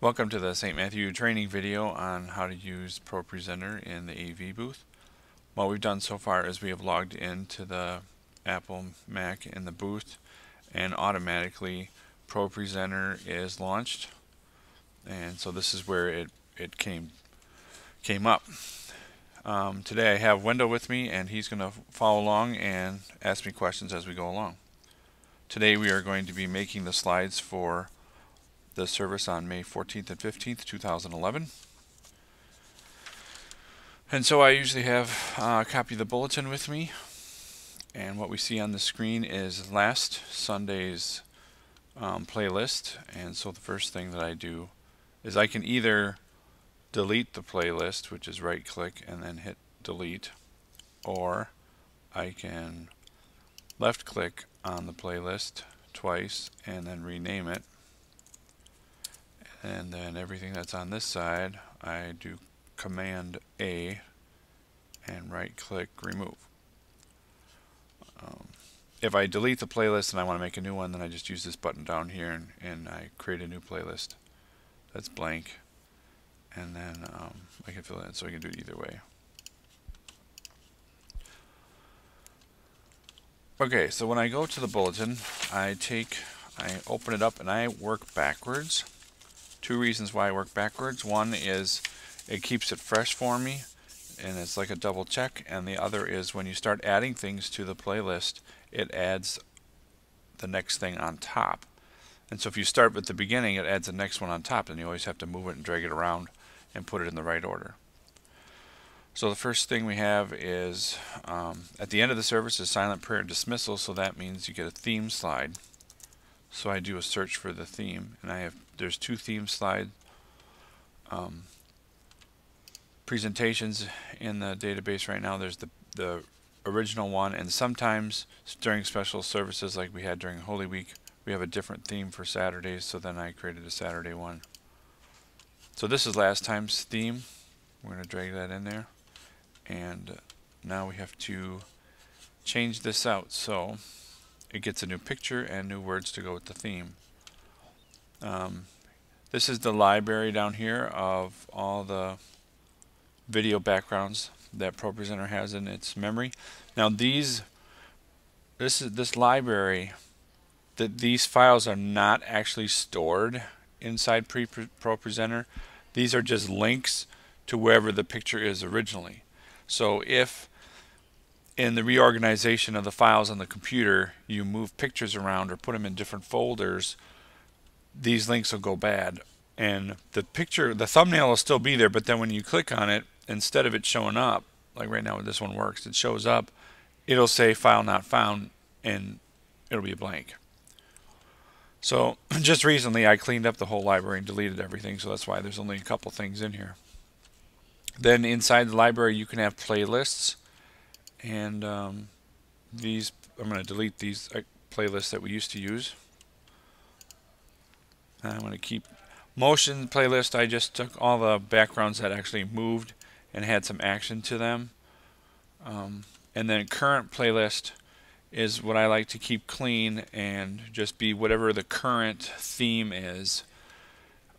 Welcome to the St. Matthew training video on how to use ProPresenter in the AV booth. What we've done so far is we have logged into the Apple Mac in the booth, and automatically ProPresenter is launched, and so this is where it came up. Today I have Wendell with me, and he's going to follow along and ask me questions as we go along. Today we are going to be making the slides for the service on May 14th and 15th, 2011. And so I usually have a copy of the bulletin with me, and what we see on the screen is last Sunday's playlist. And so the first thing that I do is I can either delete the playlist, which is right click and then hit delete, or I can left click on the playlist twice and then rename it. And then everything that's on this side, I do Command A and right click remove. If I delete the playlist and I want to make a new one, then I just use this button down here and I create a new playlist that's blank, and then I can fill it in, so I can do it either way. Okay, so when I go to the bulletin, I open it up and I work backwards. Two reasons why I work backwards. One is it keeps it fresh for me, and it's like a double check. And the other is when you start adding things to the playlist, it adds the next thing on top. And so if you start with the beginning, it adds the next one on top, and you always have to move it and drag it around and put it in the right order. So the first thing we have is at the end of the service is silent prayer and dismissal, so that means you get a theme slide. So I do a search for the theme, and there's two theme slide presentations in the database right now. There's the original one, and sometimes during special services like we had during Holy Week, we have a different theme for Saturdays, so then I created a Saturday one. So this is last time's theme. We're going to drag that in there, and now we have to change this out so it gets a new picture and new words to go with the theme. This is the library down here of all the video backgrounds that ProPresenter has in its memory. Now this library, these files are not actually stored inside ProPresenter. These are just links to wherever the picture is originally. So if in the reorganization of the files on the computer you move pictures around or put them in different folders, these links will go bad, and the thumbnail will still be there, but then when you click on it, instead of it showing up like right now this one works, it shows up, it'll say file not found, and it'll be a blank. So just recently I cleaned up the whole library and deleted everything, so that's why there's only a couple things in here. Then inside the library you can have playlists, and I'm going to delete these playlists that we used to use. I'm going to keep motion playlist. I just took all the backgrounds that actually moved and had some action to them. And then current playlist is what I like to keep clean and just be whatever the current theme is.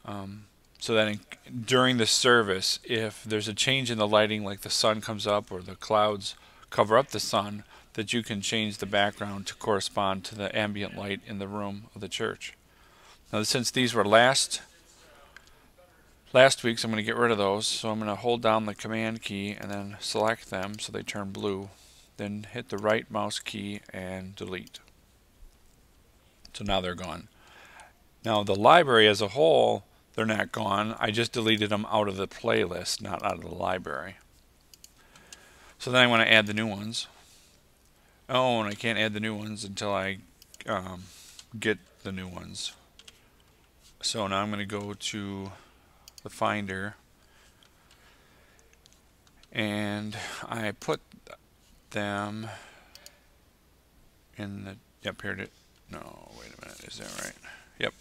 So that during the service, if there's a change in the lighting, like the sun comes up or the clouds cover up the sun, that you can change the background to correspond to the ambient light in the room of the church. Now, since these were last week's, I'm going to get rid of those. So I'm going to hold down the command key and then select them so they turn blue. Then hit the right mouse key and delete. So now they're gone. Now the library as a whole, they're not gone. I just deleted them out of the playlist, not out of the library. So then I want to add the new ones. Oh, and I can't add the new ones until I get the new ones. So now I'm going to go to the Finder, and I put them in the, yep, here it is. No, wait a minute, is that right? Yep.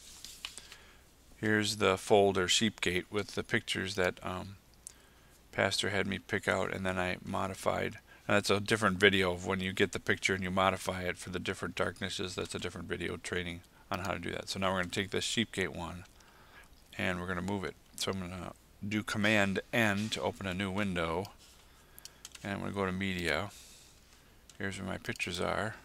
Here's the folder Sheepgate with the pictures that Pastor had me pick out, and then I modified. And that's a different video of when you get the picture and you modify it for the different darknesses. That's a different video training on how to do that. So now we're going to take this Sheepgate one and we're going to move it. So I'm going to do Command N to open a new window, and I'm going to go to Media. Here's where my pictures are,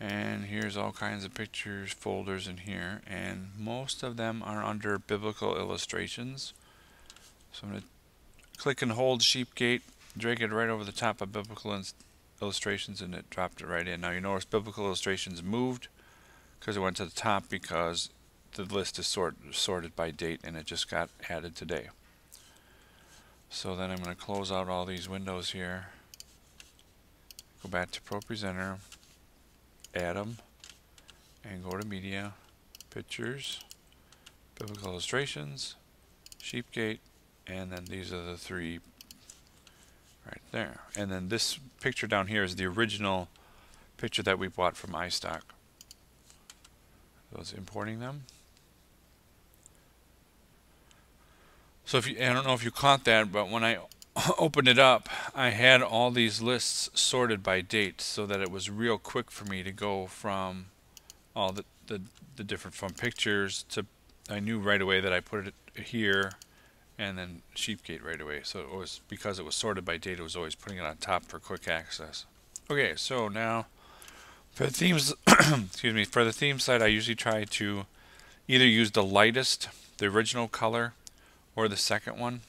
and here's all kinds of pictures folders in here, and most of them are under Biblical Illustrations. So I'm going to click and hold Sheepgate, drag it right over the top of Biblical Illustrations, and it dropped it right in. Now you notice Biblical Illustrations moved because it went to the top because the list is sorted by date and it just got added today. So then I'm going to close out all these windows here, go back to ProPresenter, add them, and go to Media, Pictures, Biblical Illustrations, Sheepgate, and then these are the three right there. And then this picture down here is the original picture that we bought from iStock. So it's importing them. So if you, I don't know if you caught that, but when I opened it up, I had all these lists sorted by date so that it was real quick for me to go from all the different from pictures to, I knew right away that I put it here and then Sheepgate right away. So it was, because it was sorted by date, it was always putting it on top for quick access. Okay, so now for the themes, excuse me, for the theme side, I usually try to either use the lightest, the original color, or the second one.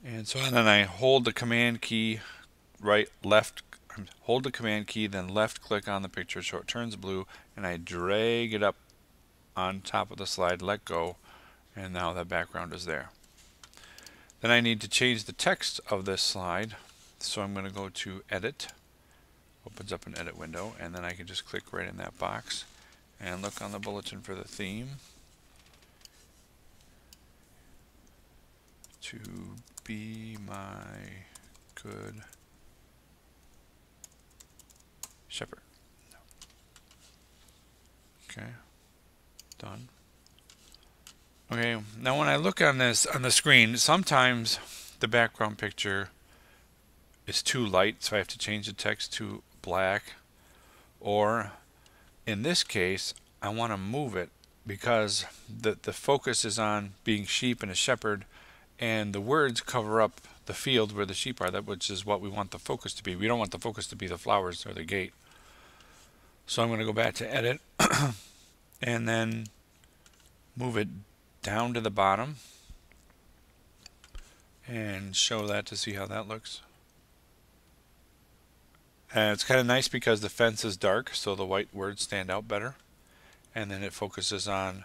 And so then I hold the command key, hold the command key, then left click on the picture so it turns blue, and I drag it up on top of the slide, let go, and now the background is there. Then I need to change the text of this slide, so I'm going to go to Edit, opens up an edit window, and then I can just click right in that box and look on the bulletin for the theme. To be my good shepherd. Okay, done. Okay, now when I look on this on the screen, sometimes the background picture is too light, so I have to change the text to black. Or in this case, I want to move it because the focus is on being sheep and a shepherd, and the words cover up the field where the sheep are, which is what we want the focus to be. We don't want the focus to be the flowers or the gate. So I'm going to go back to Edit and then move it down to the bottom and show that to see how that looks. And it's kind of nice because the fence is dark, so the white words stand out better. And then it focuses on,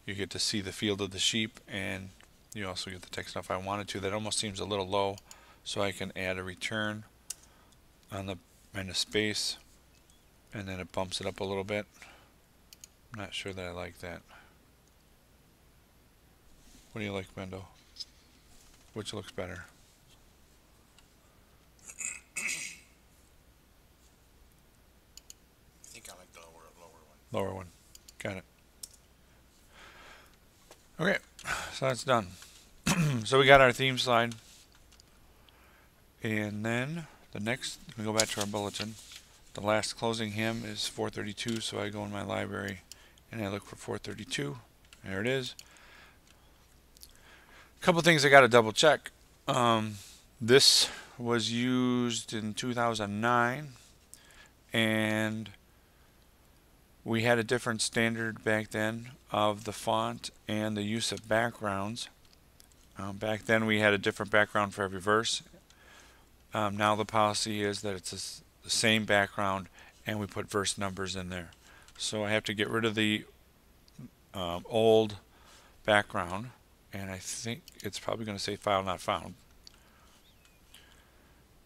you get to see the field of the sheep, and you also get the text. Now if I wanted to, that almost seems a little low, so I can add a return on the in a space, and then it bumps it up a little bit. I'm not sure that I like that. What do you like, Mendo? Which looks better? I think I like the lower one. Lower one. Got it. Okay, so that's done. So we got our theme slide. And then the next, we go back to our bulletin. The last closing hymn is 432, so I go in my library and I look for 432. There it is. A couple things I got to double check. This was used in 2009, and we had a different standard back then of the font and the use of backgrounds. Back then we had a different background for every verse. Now the policy is that it's the same background and we put verse numbers in there. So I have to get rid of the old background, and I think it's probably going to say file not found.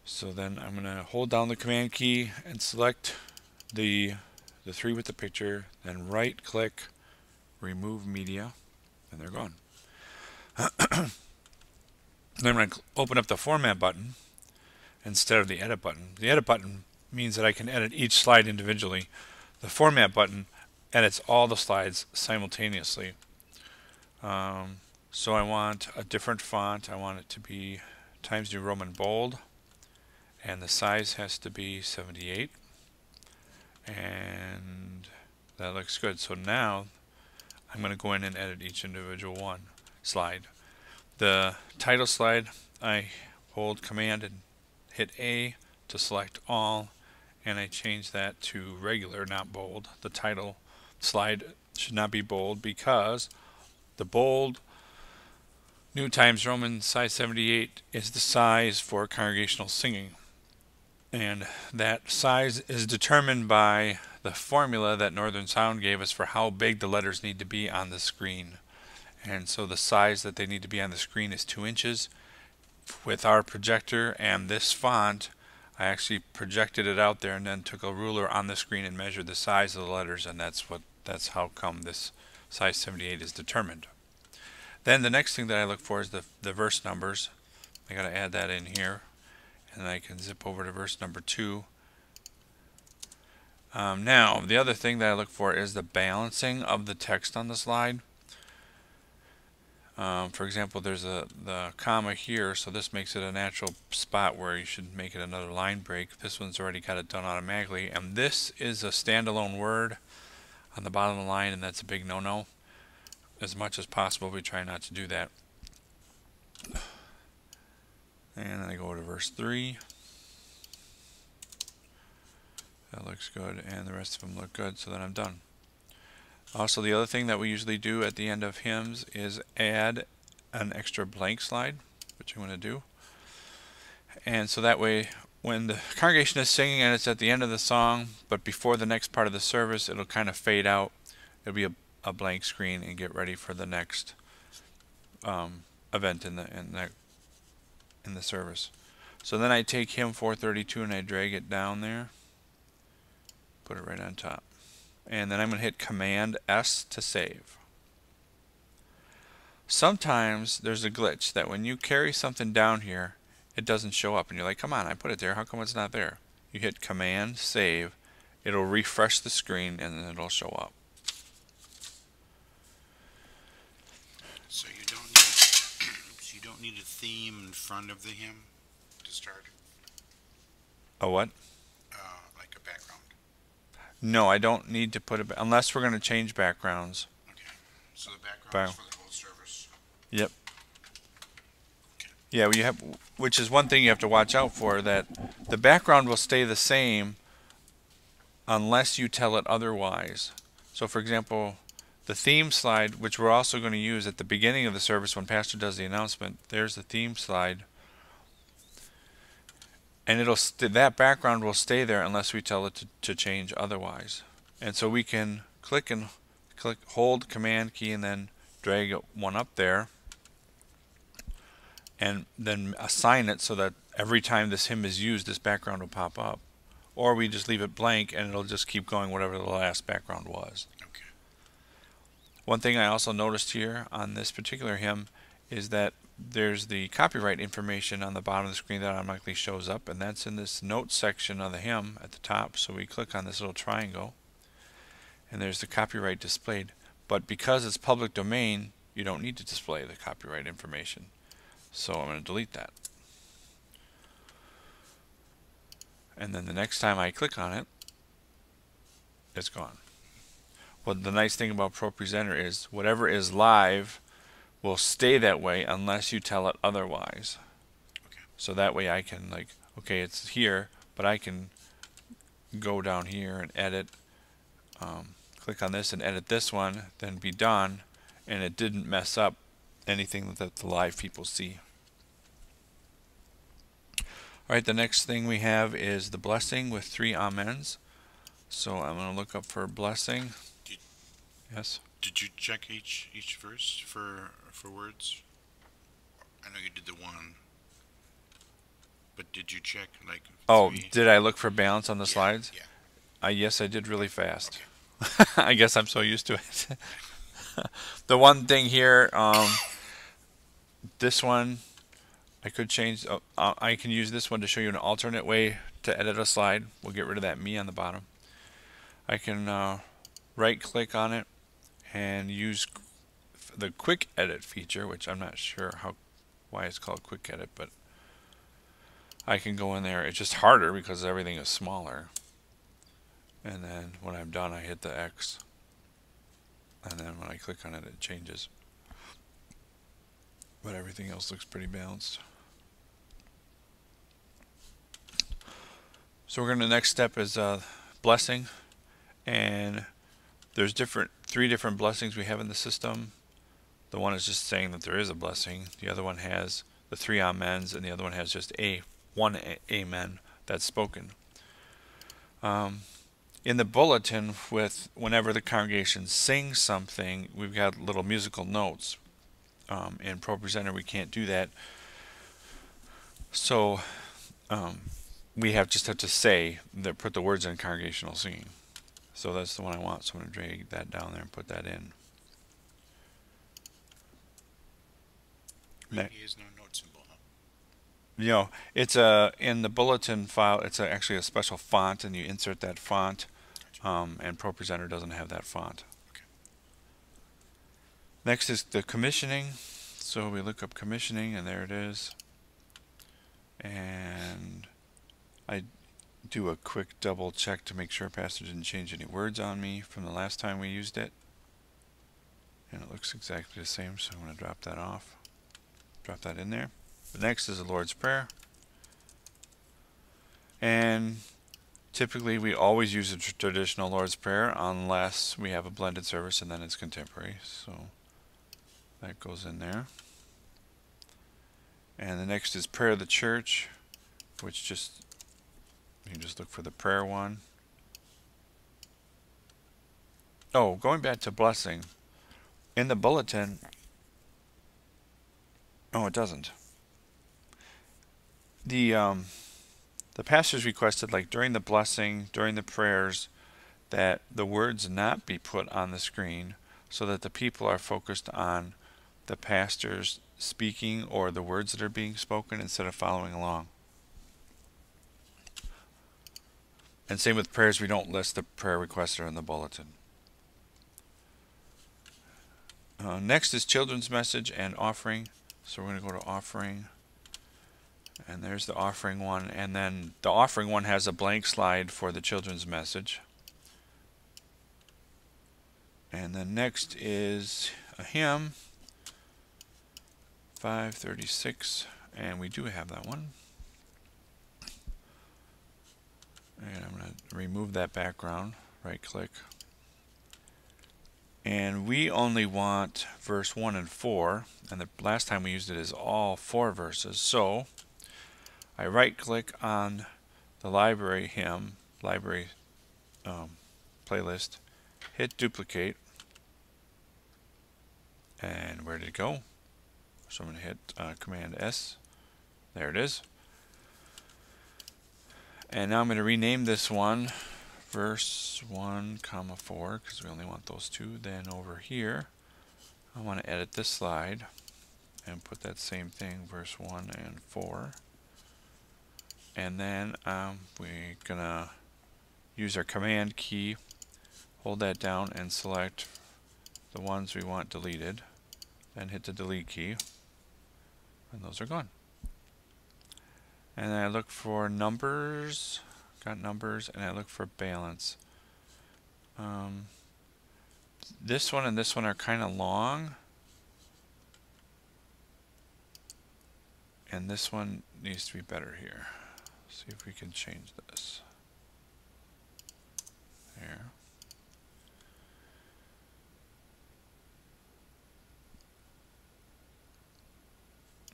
So then I'm going to hold down the command key and select the three with the picture, then right click, remove media, and they're gone. Then I'm going to open up the format button instead of the edit button. The edit button means that I can edit each slide individually. The format button edits all the slides simultaneously. So I want a different font. I want it to be Times New Roman bold, and the size has to be 78, and that looks good. So now I'm going to go in and edit each individual one slide. The title slide, I hold Command and hit A to select all, and I change that to regular, not bold. The title slide should not be bold because the bold New Times Roman size 78 is the size for congregational singing. And that size is determined by the formula that Northern Sound gave us for how big the letters need to be on the screen. And so the size that they need to be on the screen is 2 inches. With our projector and this font, I actually projected it out there and then took a ruler on the screen and measured the size of the letters, and that's how come this size 78 is determined. Then the next thing that I look for is the verse numbers. I got to add that in here, and I can zip over to verse number 2. Now, the other thing that I look for is the balancing of the text on the slide. For example, there's the comma here, so this makes it a natural spot where you should make it another line break. This one's already got it done automatically, and this is a standalone word on the bottom of the line, and that's a big no-no. As much as possible, we try not to do that. And then I go to verse 3. That looks good, and the rest of them look good, so then I'm done. Also, the other thing that we usually do at the end of hymns is add an extra blank slide, which I'm going to do. And so that way, when the congregation is singing and it's at the end of the song, but before the next part of the service, it'll kind of fade out. It'll be a blank screen and get ready for the next event in the service. So then I take hymn 432 and I drag it down there, put it right on top. And then I'm going to hit Command S to save. Sometimes there's a glitch that when you carry something down here, it doesn't show up. And you're like, come on, I put it there. How come it's not there? You hit Command Save. It'll refresh the screen and then it'll show up. So you don't need, so you don't need a theme in front of the hymn to start? A what? Like a background. No, I don't need to put it, unless we're going to change backgrounds. Okay. So the background is for the whole service. Yep. Okay. Yeah, you have, which is one thing you have to watch out for, that the background will stay the same unless you tell it otherwise. So for example, the theme slide, which we're also going to use at the beginning of the service when Pastor does the announcement, there's the theme slide. And that background will stay there unless we tell it to change otherwise. And so we can hold Command key and then drag one up there and then assign it so that every time this hymn is used, this background will pop up. Or we just leave it blank and it'll just keep going whatever the last background was. Okay. One thing I also noticed here on this particular hymn is that there's the copyright information on the bottom of the screen that automatically shows up, and that's in this notes section of the hymn at the top. So we click on this little triangle and there's the copyright displayed, but because it's public domain, you don't need to display the copyright information. So I'm going to delete that, and then the next time I click on it, it's gone. Well, the nice thing about ProPresenter is whatever is live will stay that way unless you tell it otherwise. Okay. So that way I can, like, okay, it's here, but I can go down here and edit, click on this and edit this one, then be done, and it didn't mess up anything that the live people see. Alright, the next thing we have is the blessing with 3 amens. So I'm going to look up for blessing. Yes? Did you check each verse for words? I know you did the one, but did you check like? Oh, 3? did I look for balance on the slides? Yeah. Yes, I did really fast. Okay. I guess I'm so used to it. The one thing here, this one, I could change. I can use this one to show you an alternate way to edit a slide. We'll get rid of that me on the bottom. I can right-click on it and use the quick edit feature, which I'm not sure why it's called quick edit, but I can go in there. It's just harder because everything is smaller. And then when I'm done, I hit the X. and then when I click on it, it changes. But everything else looks pretty balanced. So we're going to, the next step is blessing, and there's three different blessings we have in the system. The one is just saying that there is a blessing. The other one has the three amens, and the other one has just one amen that's spoken. In the bulletin, with whenever the congregation sings something, we've got little musical notes. In ProPresenter, we can't do that, so we just have to say that, put the words in congregational singing. So that's the one I want. So I'm going to drag that down there and put that in. Really is no note symbol, huh? It's in the bulletin file. It's actually a special font, and you insert that font. Gotcha. And ProPresenter doesn't have that font. Okay. Next is the commissioning. So we look up commissioning, and there it is. And I do a quick double check to make sure Pastor didn't change any words on me from the last time we used it. And it looks exactly the same, so I'm going to drop that off. Drop that in there. The next is the Lord's Prayer. And typically we always use a traditional Lord's Prayer unless we have a blended service, and then it's contemporary. So that goes in there. And the next is Prayer of the Church, which you can just look for the prayer one. Oh, going back to blessing. In the bulletin, oh, it doesn't. The pastors requested, like during the blessing, during the prayers, that the words not be put on the screen, so that the people are focused on the pastors speaking or the words that are being spoken instead of following along. And same with prayers, we don't list the prayer requests that are in the bulletin. Next is children's message and offering. So we're going to go to offering. And there's the offering one. And then the offering one has a blank slide for the children's message. And then next is a hymn, 536. And we do have that one. And I'm going to remove that background. Right click. And we only want verse 1 and 4. And the last time we used it is all 4 verses. So I right click on the library hymn, library playlist, hit duplicate, and where did it go? So I'm going to hit Command S. There it is. And now I'm going to rename this one verse 1, comma 4, because we only want those two. Then over here, I want to edit this slide and put that same thing, verse 1 and 4. And then we're going to use our command key, hold that down, and select the ones we want deleted. Then hit the delete key, and those are gone. And then I look for numbers, got numbers, and I look for balance. This one and this one are kind of long, and this one needs to be better here. See if we can change this. There.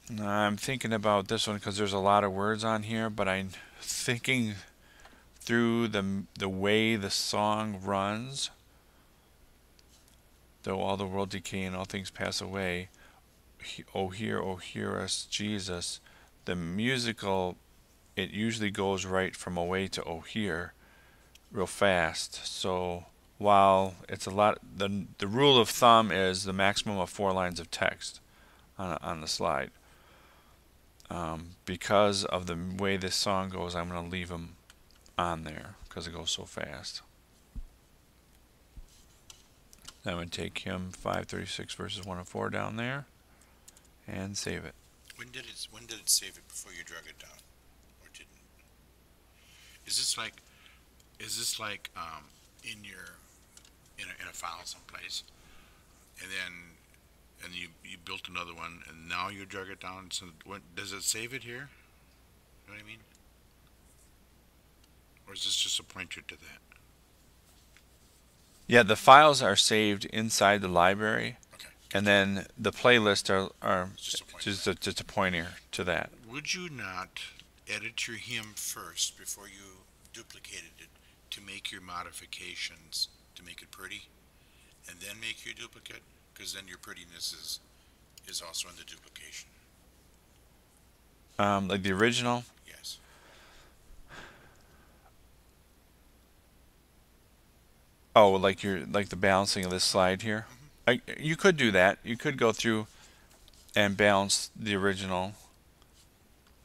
Now I'm thinking about this one because there's a lot of words on here, but I'm thinking through the way the song runs. Though all the world decay and all things pass away, oh hear us, Jesus. The musical, it usually goes right from away to oh hear real fast. So while it's a lot, the rule of thumb is the maximum of 4 lines of text on the slide. Because of the way this song goes, I'm going to leave them on there because it goes so fast. Then I'm going to take him 536 verses 1 and 4 down there and save it. When did it save it before you drag it down, or didn't? Is this like in a file someplace, and you built another one, and now you drag it down. So does it save it here? You know what I mean? Or is this just a pointer to that? Yeah, the files are saved inside the library, Okay, and gotcha. then the playlists are It's just a pointer to just that. just a pointer to that. Would you not edit your hymn first before you duplicated it to make your modifications to make it pretty, and then make your duplicate? Because then your prettiness is also in the duplication. Like the original. Yes. Oh, like the balancing of this slide here. Mm-hmm. You could do that. You could go through and balance the original,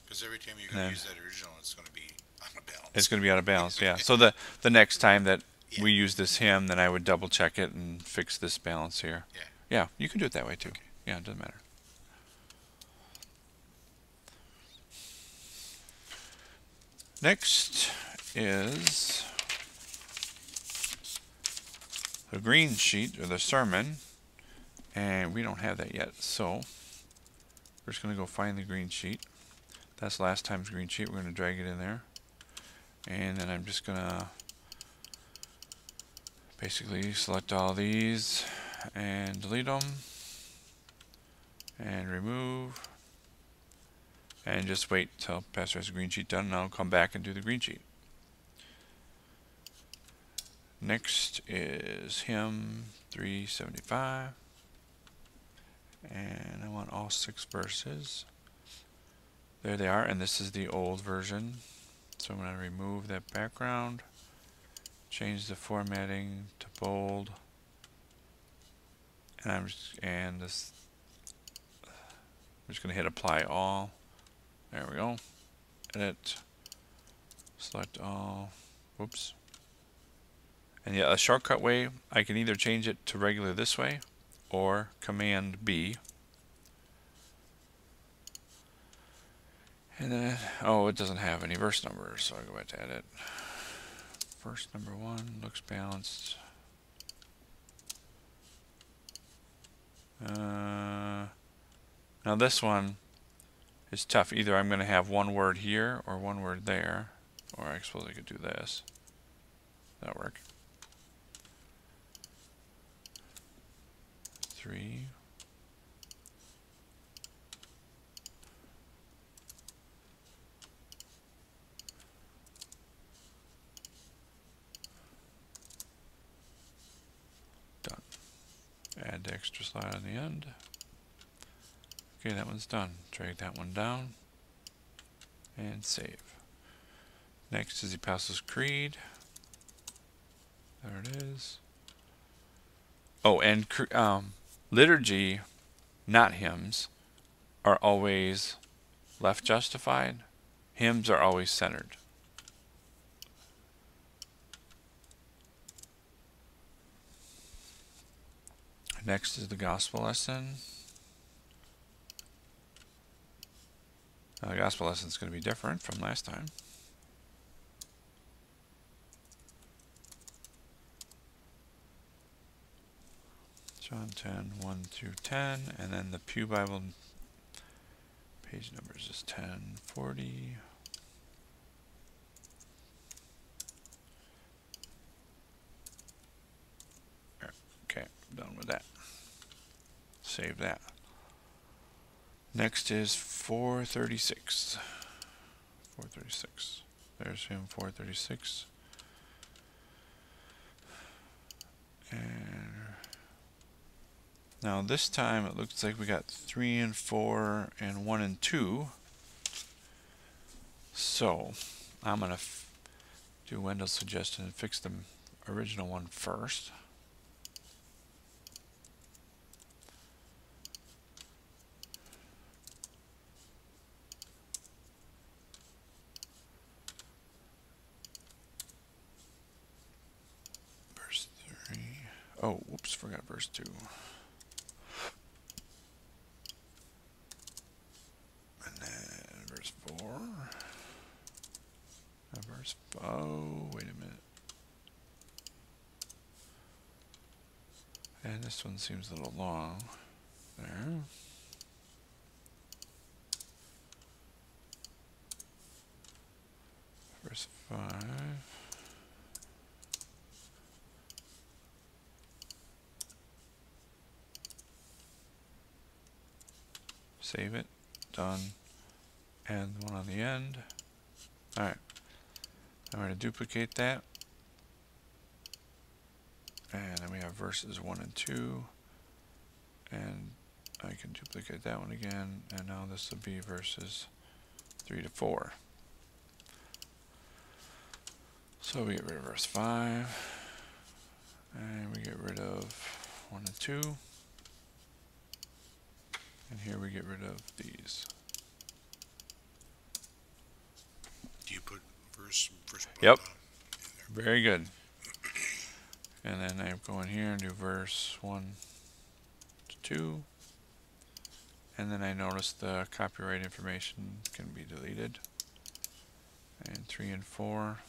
Because every time you're and going to then use that original, it's going to be on a it's balance. going to be out of balance. Yeah. So the next time that Yeah. we use this hymn, then I would double check it and fix this balance here. Yeah. Yeah, you can do it that way too. Okay. Yeah, it doesn't matter. Next is the green sheet or the sermon, and we don't have that yet, so we're just going to go find the green sheet. That's last time's green sheet. We're going to drag it in there, and then I'm just going to basically select all these and delete them and remove, and just wait till Pastor has the green sheet done, and I'll come back and do the green sheet. Next is hymn 375, and I want all 6 verses. There they are, and this is the old version. So I'm going to remove that background, change the formatting to bold, and I'm just going to hit apply all. There we go. Edit, select all. Whoops. And yeah, a shortcut way, I can either change it to regular this way or Command B. And then, oh, it doesn't have any verse numbers, so I'll go back to edit. Verse number 1 looks balanced. Now this one is tough. Either I'm going to have one word here or one word there, or I suppose I could do this. That'll work. 3. Done. Add the extra slide on the end. Okay, that one's done. Drag that one down and save. Next is the Apostles' Creed. There it is. Oh, and liturgy, not hymns, are always left justified. Hymns are always centered. Next is the gospel lesson. Now, the gospel lesson is going to be different from last time. John 10, 1 through 10, and then the Pew Bible page numbers is 1040. Okay, done with that. Save that. Next is 436. 436. There's him, 436. And now this time it looks like we got 3 and 4 and 1 and 2. So I'm going to do Wendell's suggestion and fix the original one first. Verse 3. Oh, whoops, forgot verse 2. And then verse 4. Oh, wait a minute. And the This one seems a little long. There. Verse 5. Save it. Done. And one on the end. Alright. I'm going to duplicate that. And then we have verses 1 and 2. And I can duplicate that one again. And now this will be verses 3 to 4. So we get rid of verse 5. And we get rid of 1 and 2. And here we get rid of these. Do you put verse Yep. in there? Very good. And then I go in here and do verse 1 to 2. And then I notice the copyright information can be deleted. And 3 and 4.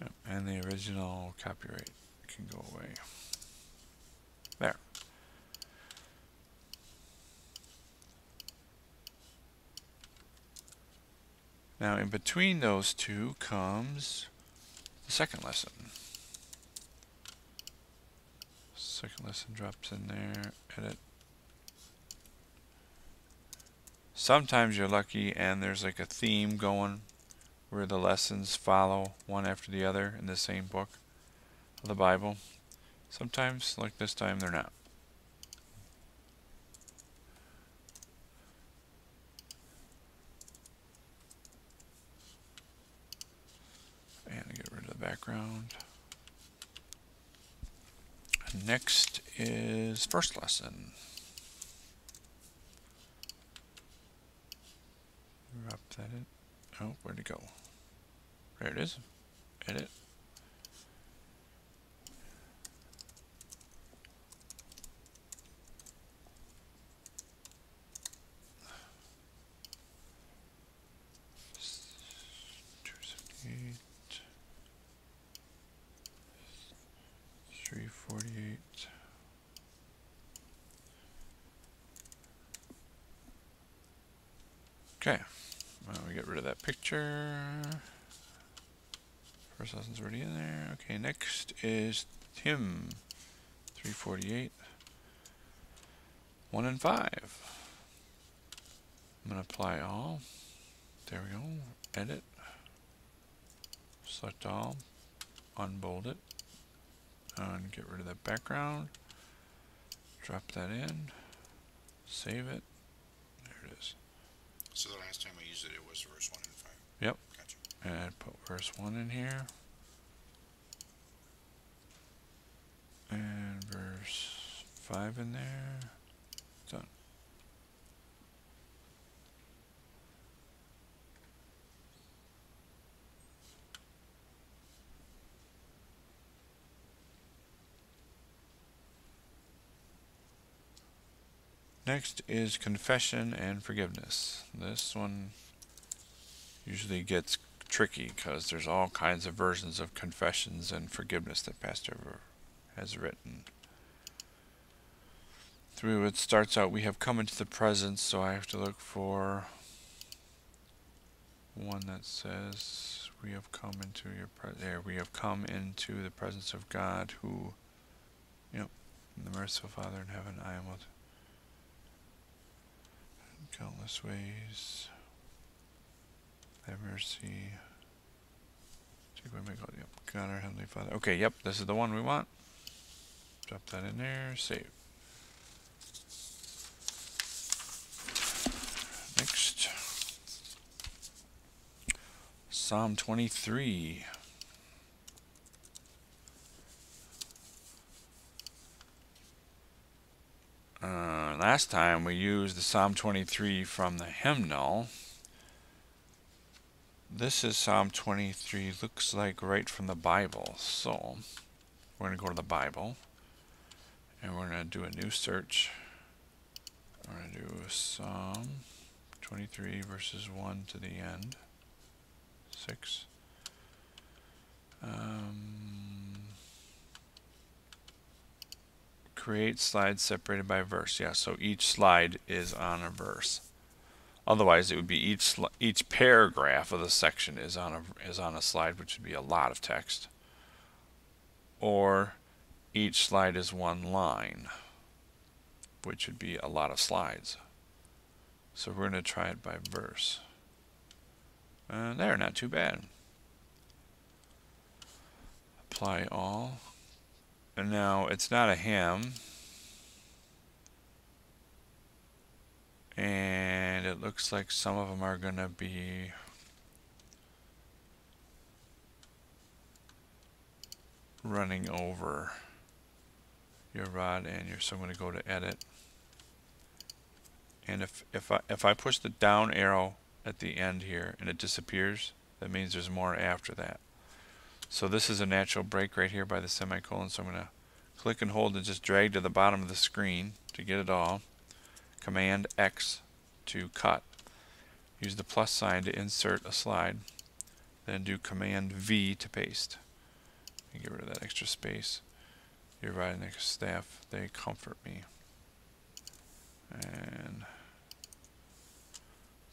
Yep, and the original copyright can go away. There. Now in between those two comes the second lesson. Second lesson drops in there, edit. Sometimes you're lucky and there's like a theme going where the lessons follow one after the other in the same book of the Bible. Sometimes, like this time, they're not. And I get rid of the background. And next is first lesson. Drop that in. Oh, where'd it go? There it is. Edit. $278. $348. Okay. Well, we get rid of that picture. First lesson's already in there. Okay, next is hymn 348. 1 and 5. I'm going to apply all. There we go. Edit. Select all. Unbold it. And get rid of that background. Drop that in. Save it. There it is. So the last time I used it, it was verse 1 and 5. Yep. Gotcha. And I put verse 1 in here. And verse 5 in there. Done. Next is confession and forgiveness. This one usually gets tricky because there's all kinds of versions of confessions and forgiveness that Pastor has written. Through it starts out, we have come into the presence, so I have to look for one that says we have come into your there. We have come into the presence of God, who, the merciful Father in heaven. I am with countless ways. Have mercy. Take away my God. Yep. God, our Heavenly Father. Okay, yep, this is the one we want. Drop that in there. Save. Next, Psalm 23. Last time we used the Psalm 23 from the hymnal. This is Psalm 23, looks like right from the Bible. So we're going to go to the Bible And we're going to do a new search. We're going to do sum 23 versus 1 to the end. 6. Create slides separated by verse. Yeah, so each slide is on a verse. Otherwise, it would be each paragraph of the section is on a slide, which would be a lot of text. Or each slide is one line, which would be a lot of slides. So we're going to try it by verse. There, not too bad. Apply all. And now it's not a hymn. And it looks like some of them are going to be running over your rod and your, so I'm going to go to edit. And if I push the down arrow at the end here and it disappears, that means there's more after that. So this is a natural break right here by the semicolon, so I'm going to click and hold and just drag to the bottom of the screen to get it all. Command X to cut. Use the plus sign to insert a slide. Then do Command V to paste. And get rid of that extra space. Your rod and staff, they comfort me. And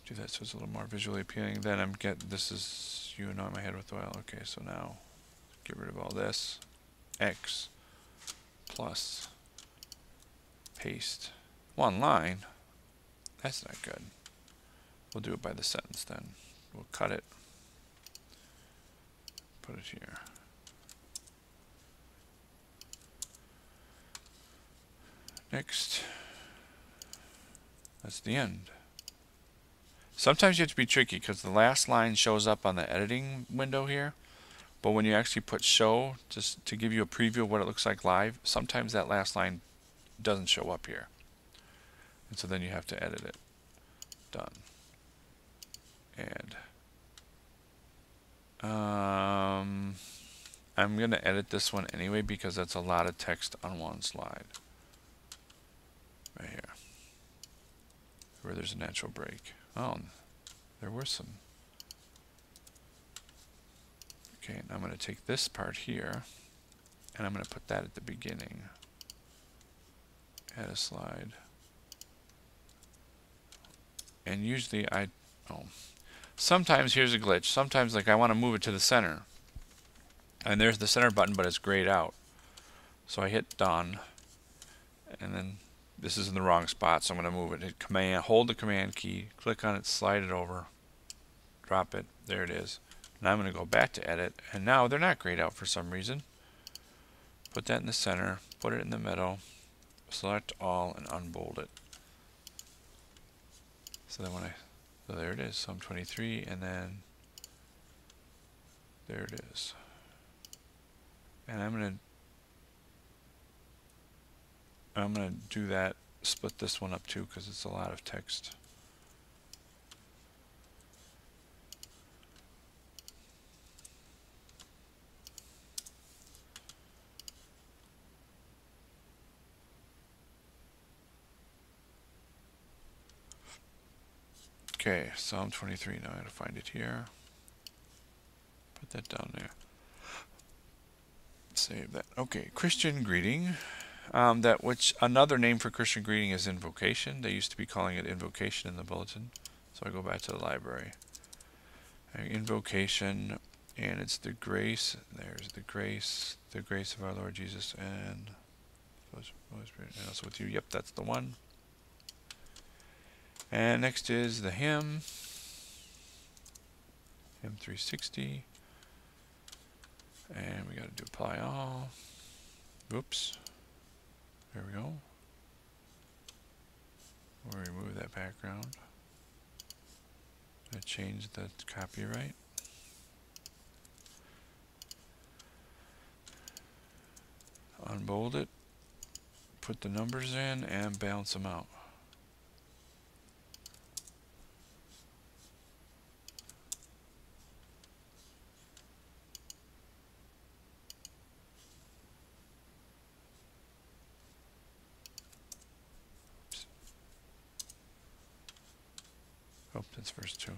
do that so it's a little more visually appealing. Then this is, you know, in my head with oil. Okay, so now get rid of all this. X plus paste. One line. That's not good. We'll do it by the sentence then. We'll cut it. Put it here. Next. That's the end. Sometimes you have to be tricky because the last line shows up on the editing window here, but when you actually put show just to give you a preview of what it looks like live, sometimes that last line doesn't show up here. And so then you have to edit it. Done. And I'm going to edit this one anyway because that's a lot of text on one slide. Right here. Where there's a natural break. Oh, there were some. Okay, now I'm going to take this part here and I'm going to put that at the beginning. Add a slide. And usually sometimes here's a glitch. Sometimes like I want to move it to the center. And there's the center button, but it's grayed out. So I hit done. And then this is in the wrong spot, so I'm going to move it. Hit command, hold the command key, click on it, slide it over, drop it. There it is. Now I'm going to go back to edit, and now they're not grayed out for some reason. Put that in the center, put it in the middle, select all, and unbold it. So then so there it is, sum 23, and then there it is. And I'm going to do that, split this one up too because it's a lot of text. Okay, Psalm 23, now I gotta find it here. Put that down there. Save that. Okay, Christian greeting. Which another name for Christian greeting is invocation. They used to be calling it invocation in the bulletin. So I go back to the library. Invocation, and it's the grace. There's the grace of our Lord Jesus and Holy Spirit, and also with you. Yep, that's the one. And next is the hymn. Hymn 360. And we got to do apply all. Oops. There we go. We'll remove that background. I change the copyright. Unbold it. Put the numbers in and balance them out. Oh, that's verse 2.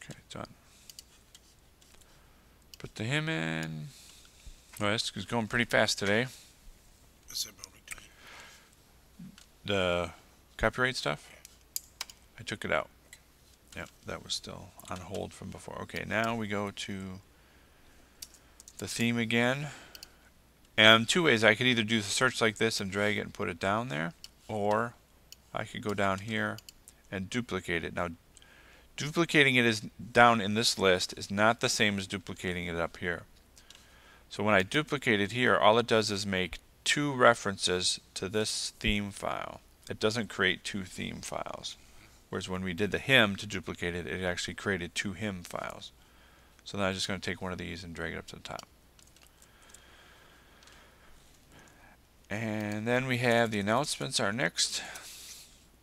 Okay, done. Put the hymn in. Oh, this is going pretty fast today. What's that probably time? The copyright stuff, I took it out. Yep, that was still on hold from before. Okay, now we go to the theme again. And two ways. I could either do the search like this and drag it and put it down there, or I could go down here and duplicate it. Now, duplicating it is down in this list is not the same as duplicating it up here. So when I duplicate it here, all it does is make two references to this theme file. It doesn't create two theme files. Whereas when we did the hymn to duplicate it, it actually created two hymn files. So now I'm just going to take one of these and drag it up to the top. And then we have the announcements are next.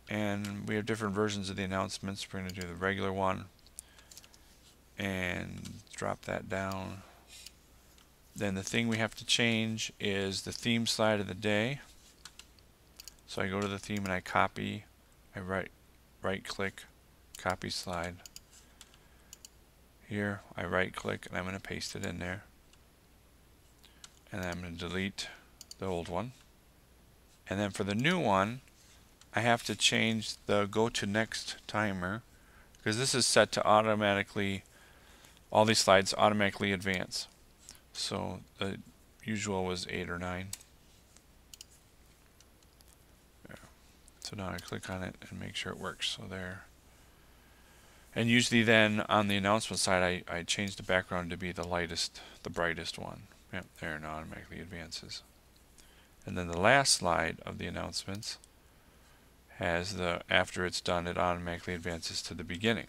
And we have different versions of the announcements. We're going to do the regular one and drop that down. Then the thing we have to change is the theme slide of the day. So I go to the theme and I copy, I right click, copy slide. Here I right click and I'm going to paste it in there. And I'm going to delete the old one. And then for the new one, I have to change the go to next timer, because this is set to automatically, all these slides automatically advance. So the usual was 8 or 9. There. So now I click on it and make sure it works. So there. And usually then on the announcement side, I change the background to be the lightest, the brightest one. Yep, there, and automatically advances. And then the last slide of the announcements has the, after it's done, it automatically advances to the beginning.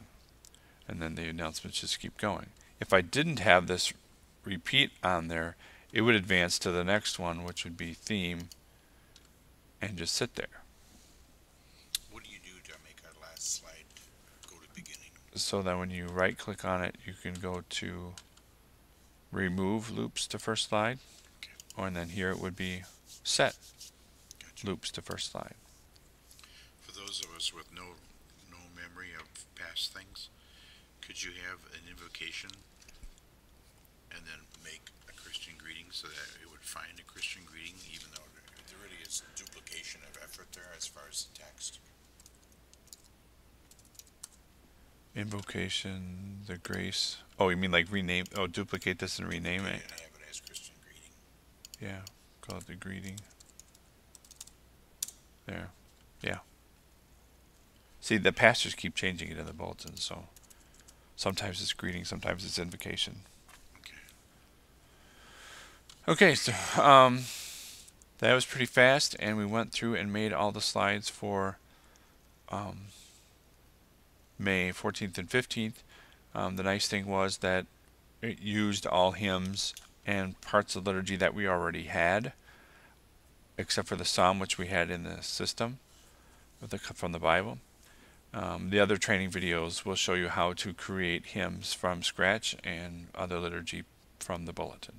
And then the announcements just keep going. If I didn't have this repeat on there, it would advance to the next one, which would be theme, and just sit there. What do you do to make our last slide go to beginning? So that when you right click on it, you can go to remove loops to first slide. Okay. Or and then here it would be set Gotcha. loops to first slide. For those of us with no memory of past things, could you have an invocation and then make a Christian greeting so that it would find a Christian greeting, even though there really is duplication of effort there as far as the text? Invocation, the grace. Oh, you mean like rename? Oh, duplicate this and rename it. And have it as Christian greeting. Yeah, call it the greeting. There. Yeah. See, the pastors keep changing it in the bulletin, so sometimes it's greeting, sometimes it's invocation. Okay, so that was pretty fast, and we went through and made all the slides for May 14th and 15th. The nice thing was that it used all hymns and parts of liturgy that we already had, except for the psalm, which we had in the system from the Bible. The other training videos will show you how to create hymns from scratch and other liturgy from the bulletin.